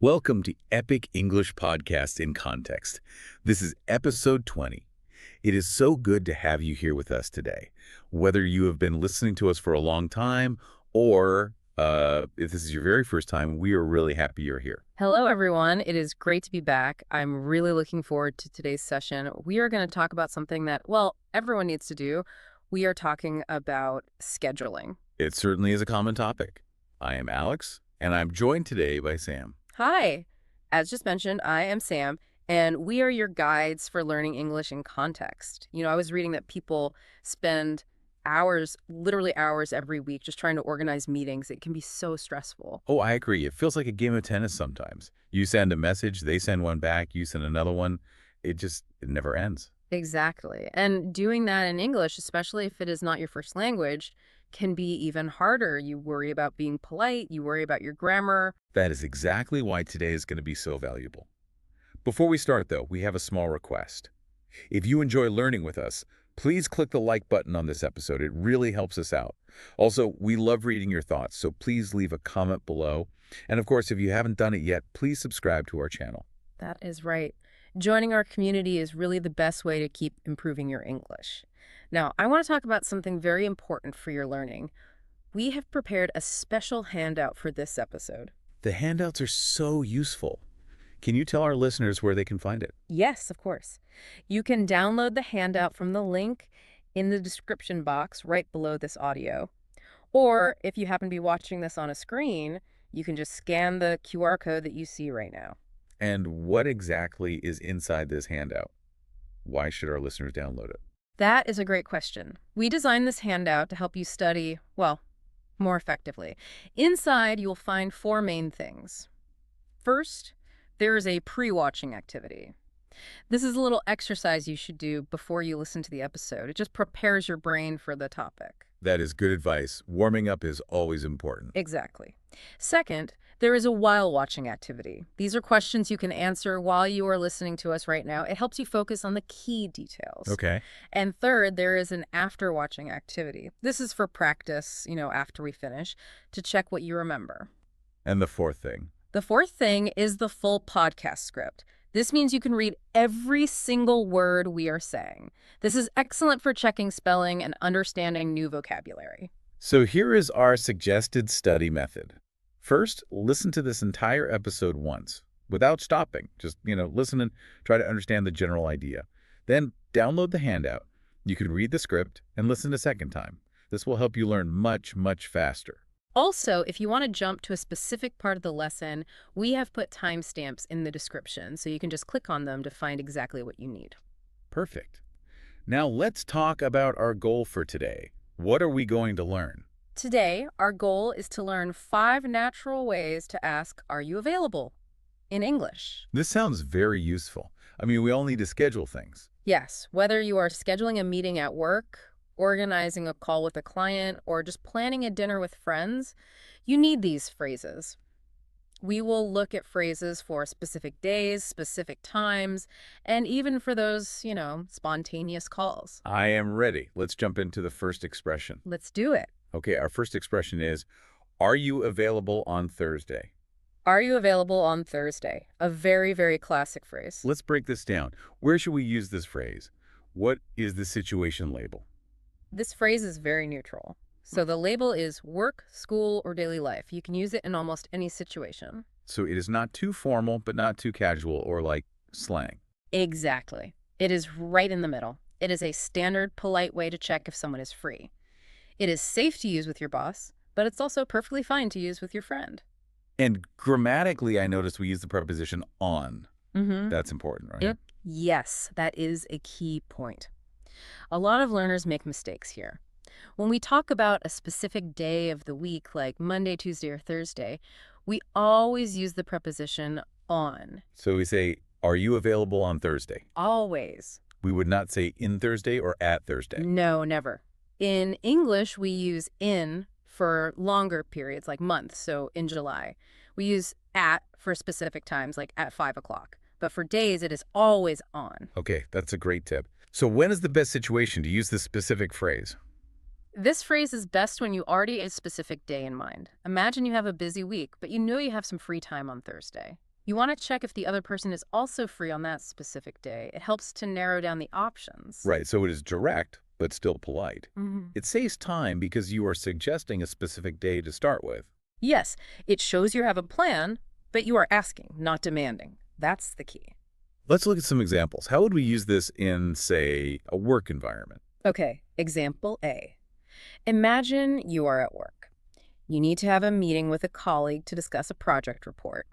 Welcome to Epic English Podcast in Context. This is episode 20. It is so good to have you here with us today. Whether you have been listening to us for a long time or if this is your very first time, we are really happy you're here. Hello, everyone. It is great to be back. I'm really looking forward to today's session. We are going to talk about something that, well, everyone needs to do. We are talking about scheduling. It certainly is a common topic. I am Alex, and I'm joined today by Sam. Hi. As just mentioned, I am Sam, and we are your guides for learning English in context. I was reading that people spend hours, literally hours every week just trying to organize meetings. It can be so stressful. Oh, I agree. It feels like a game of tennis sometimes. You send a message, they send one back, you send another one. It never ends. Exactly. And doing that in English, especially if it is not your first language, can be even harder. You worry about being polite, you worry about your grammar. That is exactly why today is going to be so valuable. Before we start, though, we have a small request. If you enjoy learning with us, please click the like button on this episode. It really helps us out. Also, we love reading your thoughts, so please leave a comment below. And of course, if you haven't done it yet, please subscribe to our channel. That is right. Joining our community is really the best way to keep improving your English. Now, I want to talk about something very important for your learning. We have prepared a special handout for this episode. The handouts are so useful. Can you tell our listeners where they can find it? Yes, of course. You can download the handout from the link in the description box right below this audio. Or if you happen to be watching this on a screen, you can just scan the QR code that you see right now. And what exactly is inside this handout? Why should our listeners download it? That is a great question. We designed this handout to help you study, well, more effectively. Inside, you'll find four main things. First, there is a pre-watching activity. This is a little exercise you should do before you listen to the episode. It just prepares your brain for the topic. That is good advice. Warming up is always important. Exactly. Second, there is a while watching activity. These are questions you can answer while you are listening to us right now. It helps you focus on the key details. Okay. And third, there is an after watching activity. This is for practice, after we finish, to check what you remember. And the fourth thing? The fourth thing is the full podcast script. This means you can read every single word we are saying. This is excellent for checking spelling and understanding new vocabulary. So here is our suggested study method. First, listen to this entire episode once, without stopping. Just, listen and try to understand the general idea. Then download the handout. You can read the script and listen a second time. This will help you learn much, much faster. Also, if you want to jump to a specific part of the lesson, we have put timestamps in the description, so you can just click on them to find exactly what you need. Perfect. Now let's talk about our goal for today. What are we going to learn? Today, our goal is to learn 5 natural ways to ask, "Are you available?" in English. This sounds very useful. We all need to schedule things. Yes, whether you are scheduling a meeting at work, organizing a call with a client, or just planning a dinner with friends, you need these phrases. We will look at phrases for specific days, specific times, and even for those, spontaneous calls. I am ready. Let's jump into the first expression. Let's do it. Okay, our first expression is, are you available on Thursday? Are you available on Thursday? A very, very classic phrase. Let's break this down. Where should we use this phrase? What is the situation label? This phrase is very neutral. So the label is work, school, or daily life. You can use it in almost any situation. So it is not too formal, but not too casual or like slang. Exactly. It is right in the middle. It is a standard, polite way to check if someone is free. It is safe to use with your boss, but it's also perfectly fine to use with your friend. And grammatically, I noticed we use the preposition on. Mm-hmm. That's important, right? Yep. Yes, that is a key point. A lot of learners make mistakes here. When we talk about a specific day of the week, like Monday, Tuesday, or Thursday, we always use the preposition on. So we say, are you available on Thursday? Always. We would not say in Thursday or at Thursday. No, never. In English, we use in for longer periods, like months, so in July. We use at for specific times, like at 5 o'clock. But for days, it is always on. Okay, that's a great tip. So when is the best situation to use this specific phrase? This phrase is best when you already have a specific day in mind. Imagine you have a busy week, but you know you have some free time on Thursday. You want to check if the other person is also free on that specific day. It helps to narrow down the options. Right, so it is direct, but still polite. Mhm. It saves time because you are suggesting a specific day to start with. Yes, it shows you have a plan, but you are asking, not demanding. That's the key. Let's look at some examples. How would we use this in, say, a work environment? Okay, example A. Imagine you are at work. You need to have a meeting with a colleague to discuss a project report.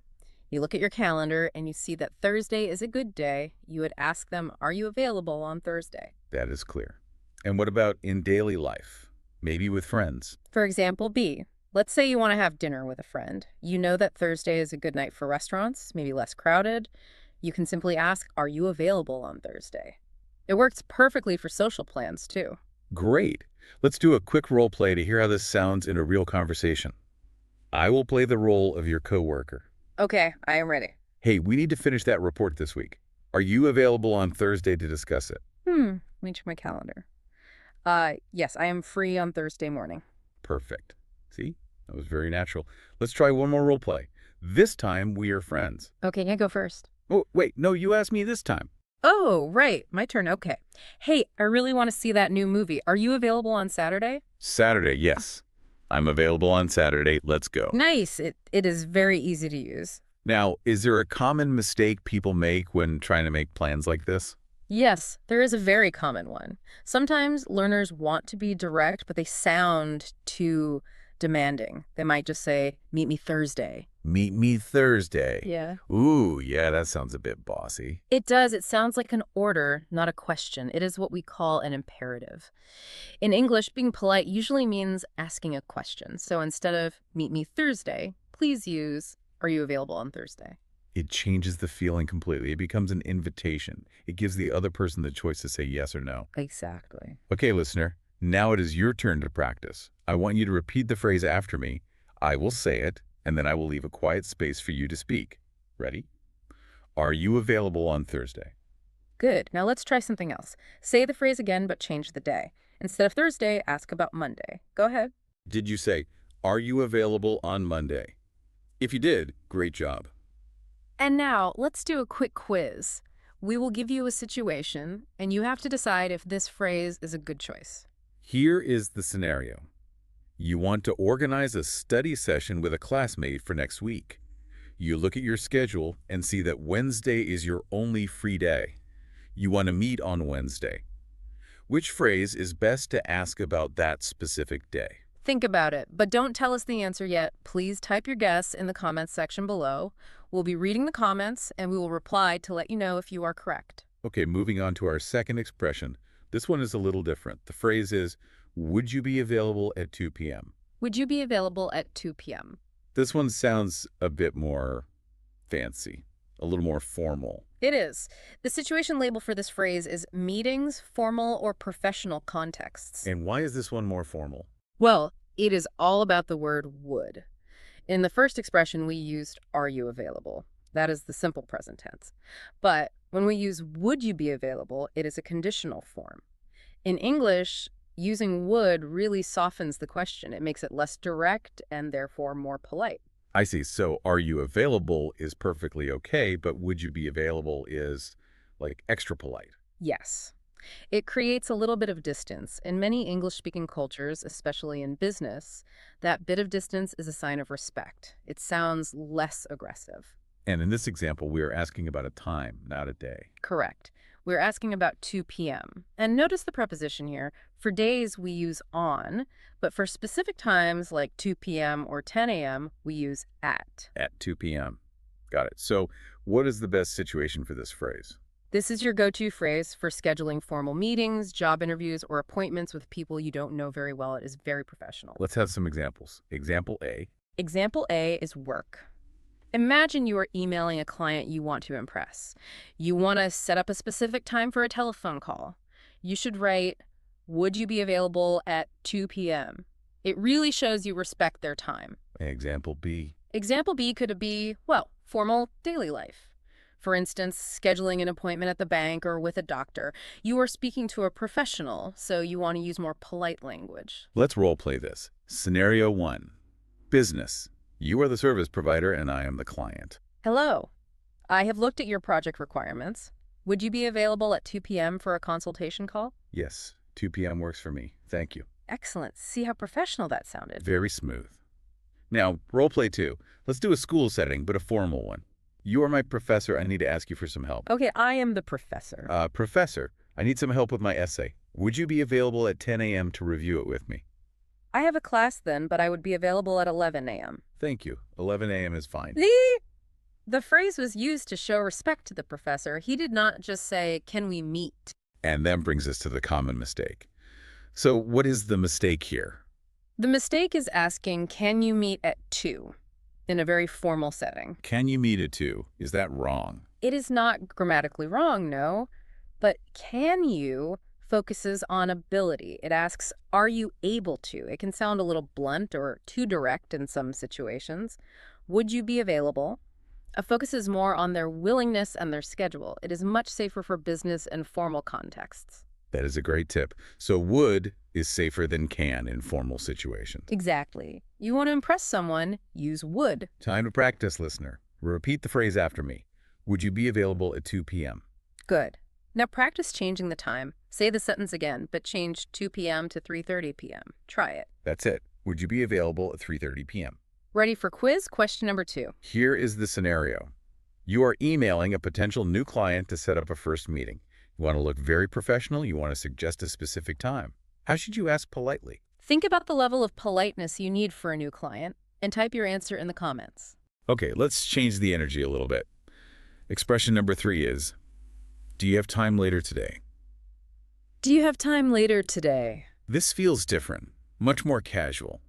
You look at your calendar and you see that Thursday is a good day. You would ask them, are you available on Thursday? That is clear. And what about in daily life? Maybe with friends. For example B, let's say you want to have dinner with a friend. You know that Thursday is a good night for restaurants, maybe less crowded. You can simply ask, are you available on Thursday? It works perfectly for social plans, too. Great. Let's do a quick role play to hear how this sounds in a real conversation. I will play the role of your coworker. Okay, I am ready. Hey, we need to finish that report this week. Are you available on Thursday to discuss it? Let me check my calendar. Yes, I am free on Thursday morning. Perfect. See? That was very natural. Let's try one more role play. This time, we are friends. Okay, I go first. Oh, wait, no, you asked me this time. Oh, right, my turn. Okay. Hey, I really want to see that new movie. Are you available on Saturday? Saturday, yes. I'm available on Saturday. Let's go. Nice. It is very easy to use. Now, is there a common mistake people make when trying to make plans like this? Yes, there is a very common one. Sometimes learners want to be direct, but they sound too demanding. They might just say, meet me Thursday. Meet me Thursday. Yeah. Ooh, yeah, that sounds a bit bossy. It does. It sounds like an order, not a question. It is what we call an imperative. In English, being polite usually means asking a question. So instead of meet me Thursday, please use, are you available on Thursday? It changes the feeling completely. It becomes an invitation. It gives the other person the choice to say yes or no. Exactly. Okay, listener, now it is your turn to practice. I want you to repeat the phrase after me. I will say it, and then I will leave a quiet space for you to speak. Ready? Are you available on Thursday? Good. Now let's try something else. Say the phrase again, but change the day. Instead of Thursday, ask about Monday. Go ahead. Did you say, are you available on Monday? If you did, great job. And now let's do a quick quiz. We will give you a situation, and you have to decide if this phrase is a good choice. Here is the scenario. You want to organize a study session with a classmate for next week. You look at your schedule and see that Wednesday is your only free day. You want to meet on Wednesday. Which phrase is best to ask about that specific day? Think about it, but don't tell us the answer yet. Please type your guess in the comments section below. We'll be reading the comments, and we will reply to let you know if you are correct. Okay, moving on to our second expression. This one is a little different. The phrase is, would you be available at 2 p.m.? Would you be available at 2 p.m.? This one sounds a bit more fancy, a little more formal. It is. The situation label for this phrase is meetings, formal or professional contexts. And why is this one more formal? Well, it is all about the word would. In the first expression, we used, are you available? That is the simple present tense. But when we use would you be available, it is a conditional form. In English, using would really softens the question. It makes it less direct and therefore more polite. I see. So are you available is perfectly okay, but would you be available is like extra polite. Yes. It creates a little bit of distance. In many English-speaking cultures, especially in business, that bit of distance is a sign of respect. It sounds less aggressive. And in this example, we are asking about a time, not a day. Correct. We're asking about 2 p.m. And notice the preposition here. For days, we use on, but for specific times like 2 p.m. or 10 a.m., we use at. At 2 p.m. Got it. So what is the best situation for this phrase? This is your go-to phrase for scheduling formal meetings, job interviews, or appointments with people you don't know very well. It is very professional. Let's have some examples. Example A. Example A is work. Imagine you are emailing a client you want to impress. You want to set up a specific time for a telephone call. You should write, would you be available at 2 p.m.? It really shows you respect their time. Example B. Example B could be, well, formal daily life. For instance, scheduling an appointment at the bank or with a doctor. You are speaking to a professional, so you want to use more polite language. Let's role play this. Scenario 1. Business. You are the service provider and I am the client. Hello. I have looked at your project requirements. Would you be available at 2 p.m. for a consultation call? Yes, 2 p.m. works for me. Thank you. Excellent. See how professional that sounded. Very smooth. Now, role play 2. Let's do a school setting, but a formal one. You are my professor. I need to ask you for some help. Okay, I am the professor. Professor, I need some help with my essay. Would you be available at 10 a.m. to review it with me? I have a class then, but I would be available at 11 a.m. Thank you. 11 a.m. is fine. The phrase was used to show respect to the professor. He did not just say, "Can we meet?" And that brings us to the common mistake. So what is the mistake here? The mistake is asking, "Can you meet at 2?" in a very formal setting. Can you meet at 2? Is that wrong? It is not grammatically wrong, no, but "can you" focuses on ability. It asks, are you able to? It can sound a little blunt or too direct in some situations. Would you be available? A focus is more on their willingness and their schedule. It is much safer for business and formal contexts. That is a great tip. So would is safer than can in formal situations. Exactly. You want to impress someone, use would. Time to practice, listener. Repeat the phrase after me. Would you be available at 2 p.m.? Good. Now practice changing the time. Say the sentence again, but change 2 p.m. to 3:30 p.m. Try it. That's it. Would you be available at 3:30 p.m.? Ready for quiz? Question number 2. Here is the scenario. You are emailing a potential new client to set up a first meeting. You want to look very professional. You want to suggest a specific time. How should you ask politely? Think about the level of politeness you need for a new client and type your answer in the comments. Okay, let's change the energy a little bit. Expression number 3 is, do you have time later today? Do you have time later today? This feels different, much more casual.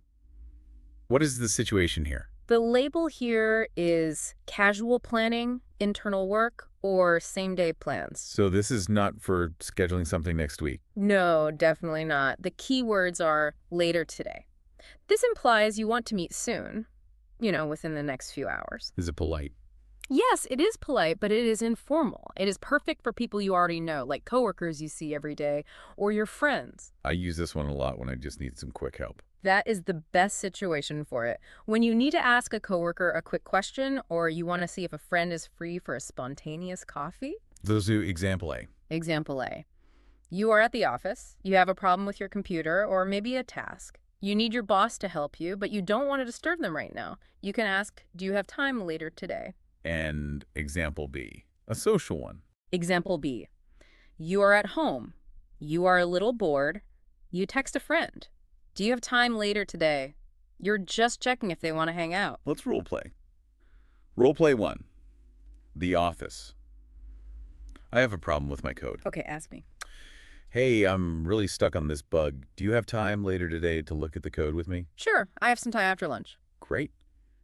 What is the situation here? The label here is casual planning, internal work, or same-day plans. So this is not for scheduling something next week. No, definitely not. The key words are later today. This implies you want to meet soon, within the next few hours. Is it polite? Yes, it is polite, but it is informal. It is perfect for people you already know, like coworkers you see every day, or your friends. I use this one a lot when I just need some quick help. That is the best situation for it. When you need to ask a coworker a quick question, or you want to see if a friend is free for a spontaneous coffee. Those do example A. Example A. You are at the office. You have a problem with your computer, or maybe a task. You need your boss to help you, but you don't want to disturb them right now. You can ask, do you have time later today? And example B, a social one. Example B. You are at home. You are a little bored. You text a friend. Do you have time later today? You're just checking if they want to hang out. Let's role play. Role play 1. The office. I have a problem with my code. Okay, ask me. Hey, I'm really stuck on this bug. Do you have time later today to look at the code with me? Sure, I have some time after lunch. Great.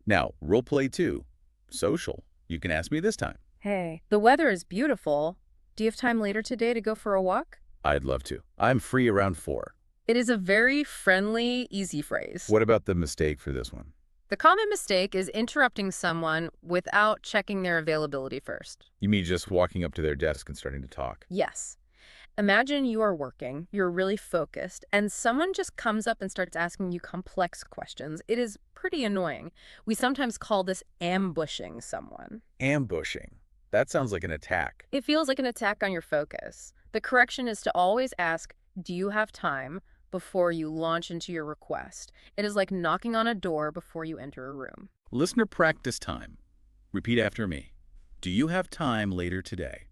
Now, role play 2. Social. You can ask me this time. Hey, the weather is beautiful. Do you have time later today to go for a walk? I'd love to. I'm free around 4. It is a very friendly, easy phrase. What about the mistake for this one? The common mistake is interrupting someone without checking their availability first. You mean just walking up to their desk and starting to talk? Yes. Imagine you are working, you're really focused, and someone just comes up and starts asking you complex questions. It is pretty annoying. We sometimes call this ambushing someone. Ambushing. That sounds like an attack. It feels like an attack on your focus. The correction is to always ask, do you have time, before you launch into your request. It is like knocking on a door before you enter a room. Listener practice time. Repeat after me. Do you have time later today?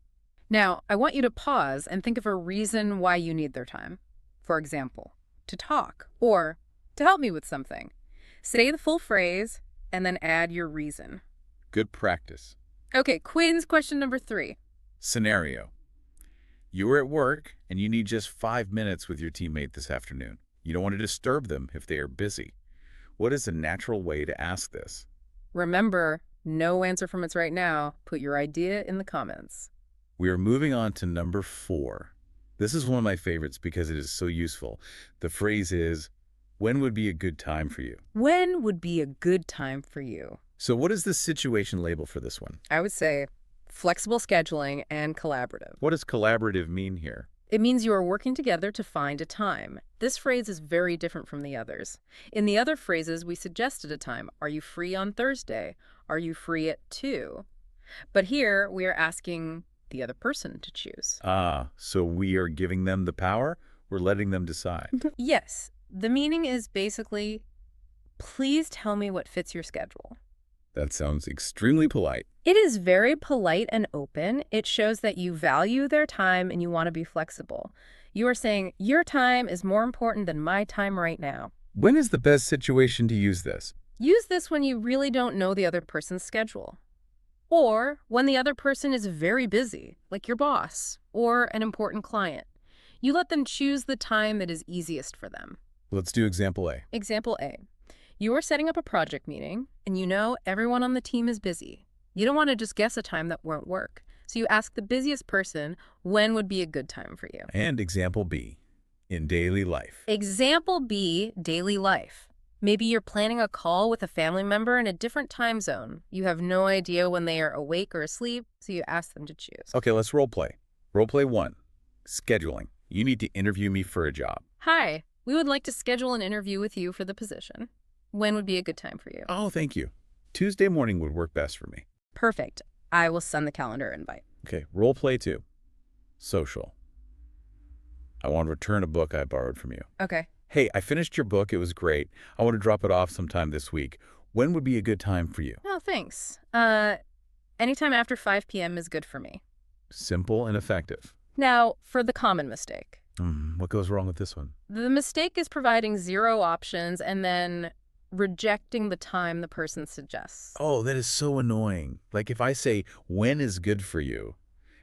Now, I want you to pause and think of a reason why you need their time. For example, to talk or to help me with something. Say the full phrase and then add your reason. Good practice. Okay, quiz question number 3. Scenario. You are at work and you need just 5 minutes with your teammate this afternoon. You don't want to disturb them if they are busy. What is a natural way to ask this? Remember, no answer from it's right now. Put your idea in the comments. We are moving on to number 4. This is one of my favorites because it is so useful. The phrase is, when would be a good time for you? When would be a good time for you? So what is the situation label for this one? I would say flexible scheduling and collaborative. What does collaborative mean here? It means you are working together to find a time. This phrase is very different from the others. In the other phrases, we suggested a time. Are you free on Thursday? Are you free at 2? But here, we are asking the other person to choose. Ah, so we are giving them the power? We're letting them decide. Yes, the meaning is basically, please tell me what fits your schedule. That sounds extremely polite. It is very polite and open. It shows that you value their time and you want to be flexible. You are saying, your time is more important than my time right now. When is the best situation to use this? Use this when you really don't know the other person's schedule. Or when the other person is very busy, like your boss or an important client. You let them choose the time that is easiest for them. Let's do example A. Example A. You are setting up a project meeting, and you know everyone on the team is busy. You don't want to just guess a time that won't work. So you ask the busiest person when would be a good time for you. And example B, in daily life. Example B, daily life. Maybe you're planning a call with a family member in a different time zone. You have no idea when they are awake or asleep, so you ask them to choose. Okay, let's role play. Role play 1, scheduling. You need to interview me for a job. Hi, we would like to schedule an interview with you for the position. When would be a good time for you? Oh, thank you. Tuesday morning would work best for me. Perfect. I will send the calendar invite. Okay, role play 2, social. I want to return a book I borrowed from you. Okay. Hey, I finished your book. It was great. I want to drop it off sometime this week. When would be a good time for you? Oh, thanks. Anytime after 5 p.m. is good for me. Simple and effective. Now, for the common mistake. What goes wrong with this one? The mistake is providing 0 options and then rejecting the time the person suggests. Oh, that is so annoying. Like if I say, when is good for you?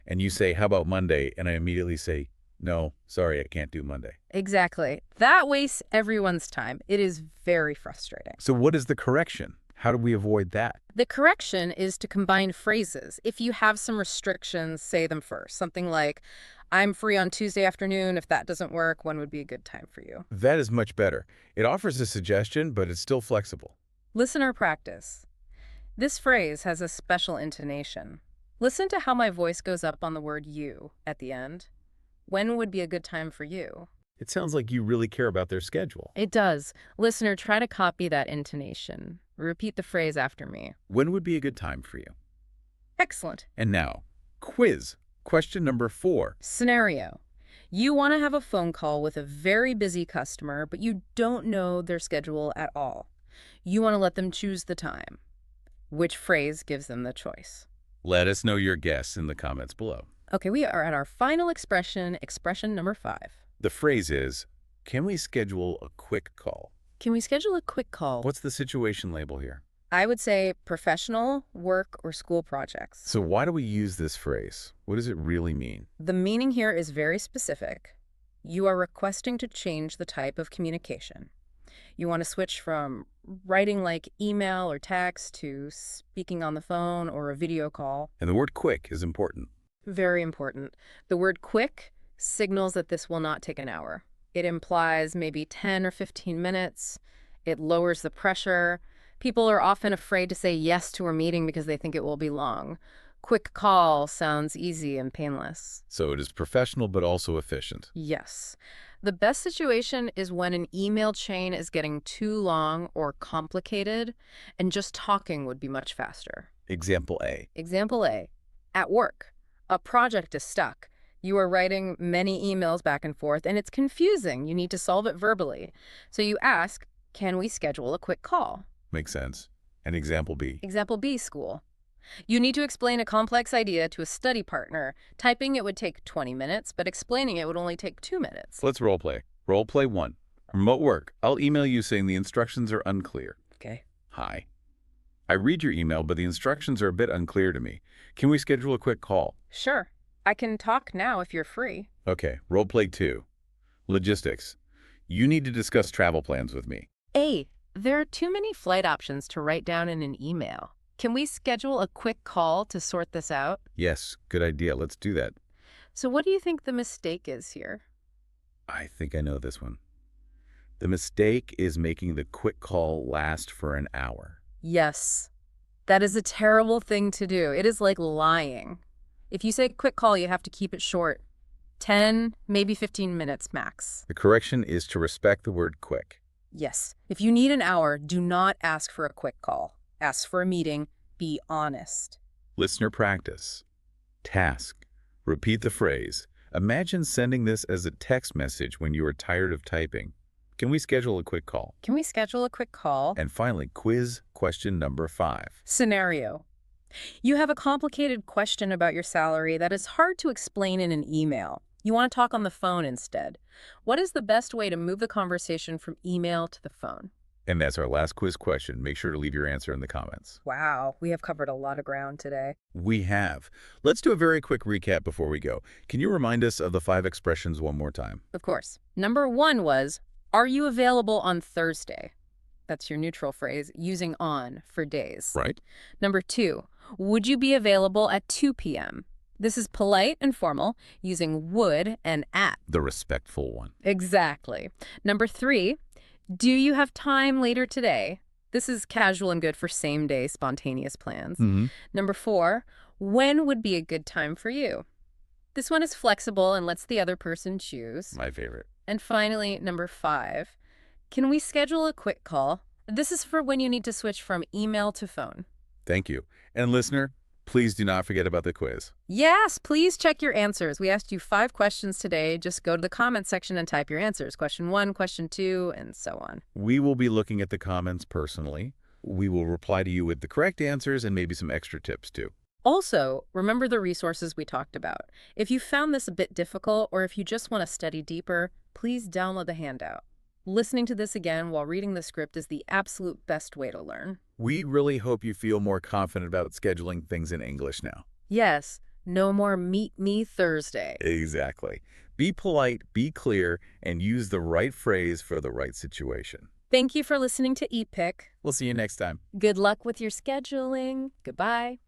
And you say, how about Monday? And I immediately say, no, sorry, I can't do Monday. Exactly. That wastes everyone's time. It is very frustrating. So what is the correction? How do we avoid that? The correction is to combine phrases. If you have some restrictions, say them first. Something like, I'm free on Tuesday afternoon. If that doesn't work, when would be a good time for you? That is much better. It offers a suggestion, but it's still flexible. Listener practice. This phrase has a special intonation. Listen to how my voice goes up on the word you at the end. When would be a good time for you? It sounds like you really care about their schedule. It does. Listener, try to copy that intonation. Repeat the phrase after me. When would be a good time for you? Excellent. And now, quiz. Question number 4. Scenario. You want to have a phone call with a very busy customer, but you don't know their schedule at all. You want to let them choose the time. Which phrase gives them the choice? Let us know your guess in the comments below. Okay, we are at our final expression, expression number 5. The phrase is, can we schedule a quick call? Can we schedule a quick call? What's the situation label here? I would say professional, work, or school projects. So why do we use this phrase? What does it really mean? The meaning here is very specific. You are requesting to change the type of communication. You want to switch from writing like email or text to speaking on the phone or a video call. And the word quick is important. Very important. The word quick signals that this will not take an hour. It implies maybe 10 or 15 minutes. It lowers the pressure. People are often afraid to say yes to a meeting because they think it will be long. Quick call sounds easy and painless. So it is professional but also efficient. Yes. The best situation is when an email chain is getting too long or complicated, and just talking would be much faster. Example A. Example A. At work, a project is stuck. You are writing many emails back and forth, and it's confusing. You need to solve it verbally. So you ask, can we schedule a quick call? Makes sense. And example B. Example B, school. You need to explain a complex idea to a study partner. Typing it would take 20 minutes, but explaining it would only take 2 minutes. Let's role play. Role play 1. Remote work. I'll email you saying the instructions are unclear. Okay. Hi. I read your email, but the instructions are a bit unclear to me. Can we schedule a quick call? Sure. I can talk now if you're free. Okay. Role play 2. Logistics. You need to discuss travel plans with me. A. There are too many flight options to write down in an email. Can we schedule a quick call to sort this out? Yes, good idea. Let's do that. So what do you think the mistake is here? I think I know this one. The mistake is making the quick call last for an hour. Yes. That is a terrible thing to do. It is like lying. If you say quick call, you have to keep it short. 10, maybe 15 minutes max. The correction is to respect the word quick. Yes. If you need an hour, do not ask for a quick call. Ask for a meeting. Be honest. Listener practice. Task. Repeat the phrase. Imagine sending this as a text message when you are tired of typing. Can we schedule a quick call? Can we schedule a quick call? And finally, quiz question number 5. Scenario. You have a complicated question about your salary that is hard to explain in an email. You want to talk on the phone instead. What is the best way to move the conversation from email to the phone? And that's our last quiz question. Make sure to leave your answer in the comments. Wow, we have covered a lot of ground today. We have. Let's do a very quick recap before we go. Can you remind us of the 5 expressions one more time? Of course. Number 1 was, are you available on Thursday? That's your neutral phrase, using on for days. Right. Number 2, would you be available at 2 p.m.? This is polite and formal, using would and at. The respectful one. Exactly. Number 3, do you have time later today? This is casual and good for same-day spontaneous plans. Number 4, when would be a good time for you? This one is flexible and lets the other person choose. My favorite. And finally, number 5, can we schedule a quick call? This is for when you need to switch from email to phone. Thank you. And listener, please do not forget about the quiz. Yes, please check your answers. We asked you 5 questions today. Just go to the comment section and type your answers. Question 1, question 2, and so on. We will be looking at the comments personally. We will reply to you with the correct answers and maybe some extra tips too. Also, remember the resources we talked about. If you found this a bit difficult or if you just want to study deeper, please download the handout. Listening to this again while reading the script is the absolute best way to learn. We really hope you feel more confident about scheduling things in English now. Yes, no more meet me Thursday. Exactly. Be polite, be clear, and use the right phrase for the right situation. Thank you for listening to EPIC. We'll see you next time. Good luck with your scheduling. Goodbye.